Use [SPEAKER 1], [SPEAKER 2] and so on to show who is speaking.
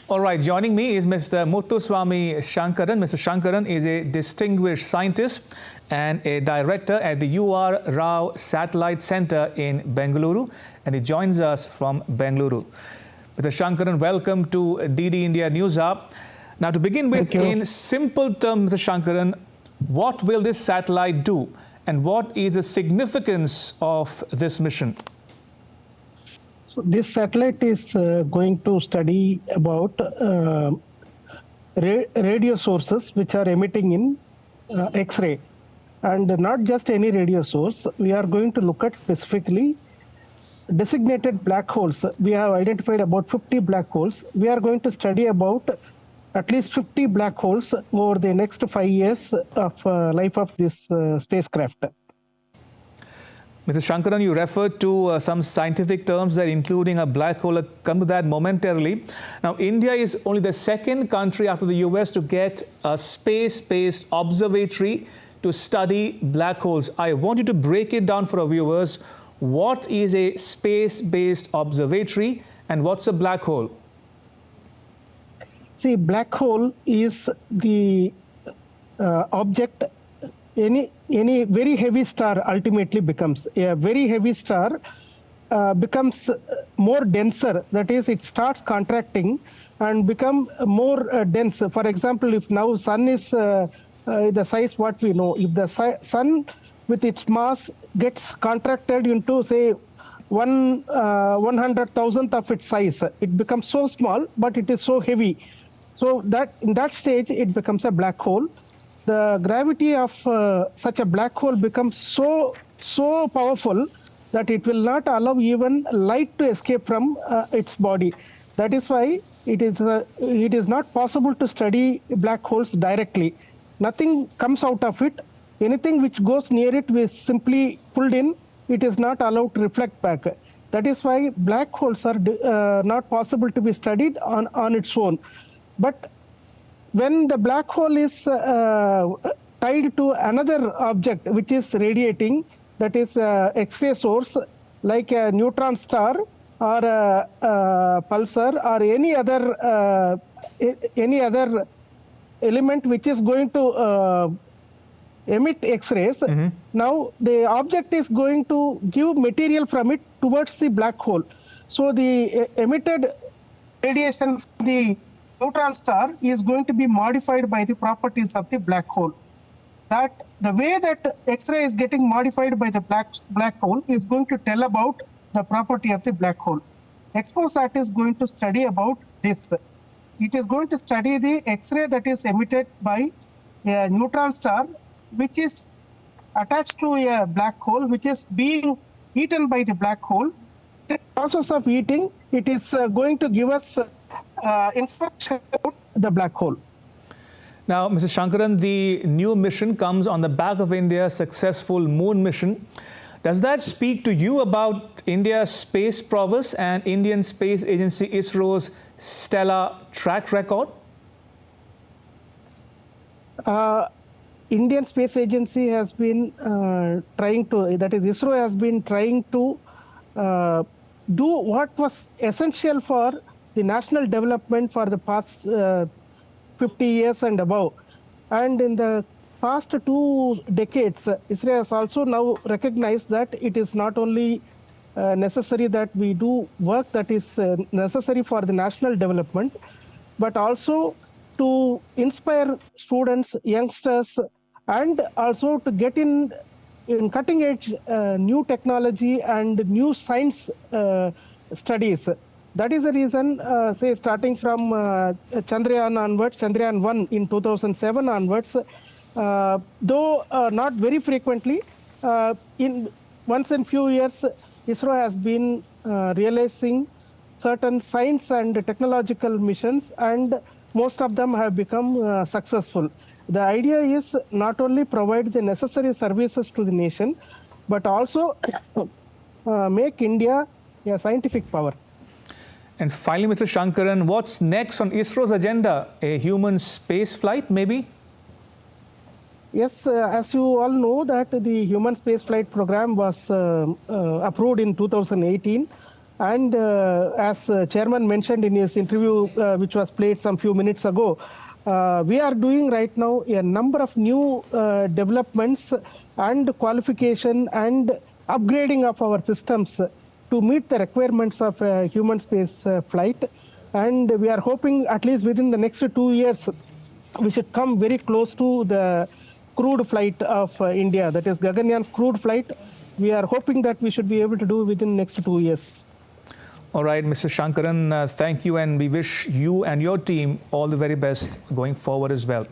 [SPEAKER 1] All right, joining me is Mr. Muthusamy Sankaran. Mr. Sankaran is a distinguished scientist and a director at the U.R. Rao Satellite Center in Bengaluru, and he joins us from Bengaluru. Mr. Sankaran, welcome to DD India News Hub. Now, to begin with, in simple terms, Mr. Sankaran, what will this satellite do, and what is the significance of this mission?
[SPEAKER 2] So this satellite is going to study about radio sources which are emitting in X-ray, and not just any radio source. We are going to look at specifically designated black holes. We have identified about 50 black holes. We are going to study about at least 50 black holes over the next 5 years of life of this spacecraft.
[SPEAKER 1] Mr. Sankaran, you referred to some scientific terms there, including a black hole. I'll come to that momentarily. Now, India is only the second country after the US to get a space-based observatory to study black holes. I want you to break it down for our viewers. What is a space-based observatory and what's a black hole?
[SPEAKER 2] See, black hole is the object. Any very heavy star ultimately becomes a very heavy star becomes more denser. That is, it starts contracting and become more dense. For example, if now sun is the size what we know, if the sun with its mass gets contracted into say 1/100,000th of its size, it becomes so small, but it is so heavy. So that in that stage it becomes a black hole. The gravity of such a black hole becomes so powerful that it will not allow even light to escape from its body. That is why it is not possible to study black holes directly. Nothing comes out of it. Anything which goes near it is simply pulled in. It is not allowed to reflect back. That is why black holes are not possible to be studied on its own. But when the black hole is tied to another object which is radiating, that is X-ray source like a neutron star or a pulsar or any other element which is going to emit X-rays, now the object is going to give material from it towards the black hole. So the emitted radiation from the neutron star is going to be modified by the properties of the black hole. That the way that X-ray is getting modified by the black hole is going to tell about the property of the black hole. XPoSat is going to study about this. It is going to study the X-ray that is emitted by a neutron star, which is attached to a black hole, which is being eaten by the black hole. The process of eating, it is going to give us information about the black hole.
[SPEAKER 1] Now, Mr. Sankaran, the new mission comes on the back of India's successful moon mission. Does that speak to you about India's space prowess and Indian Space Agency ISRO's stellar track record?
[SPEAKER 2] Indian Space Agency has been trying to, that is ISRO has been trying to do what was essential for the national development for the past 50 years and above. And in the past 2 decades, ISRO has also now recognized that it is not only necessary that we do work that is necessary for the national development, but also to inspire students, youngsters, and also to get in cutting edge new technology and new science studies. That is the reason, say, starting from Chandrayaan onwards, Chandrayaan 1 in 2007 onwards, though not very frequently, once in few years, ISRO has been realizing certain science and technological missions, and most of them have become successful. The idea is not only provide the necessary services to the nation, but also make India a scientific power.
[SPEAKER 1] And finally, Mr. Sankaran, what's next on ISRO's agenda? A human space flight, maybe?
[SPEAKER 2] Yes, as you all know that the human space flight program was approved in 2018. And as Chairman mentioned in his interview, which was played some few minutes ago, we are doing right now a number of new developments and qualification and upgrading of our systems to meet the requirements of human space flight. And we are hoping at least within the next 2 years, we should come very close to the crewed flight of India, that is Gaganyaan's crewed flight. We are hoping that we should be able to do within the next 2 years.
[SPEAKER 1] All right, Mr. Sankaran, thank you, and we wish you and your team all the very best going forward as well.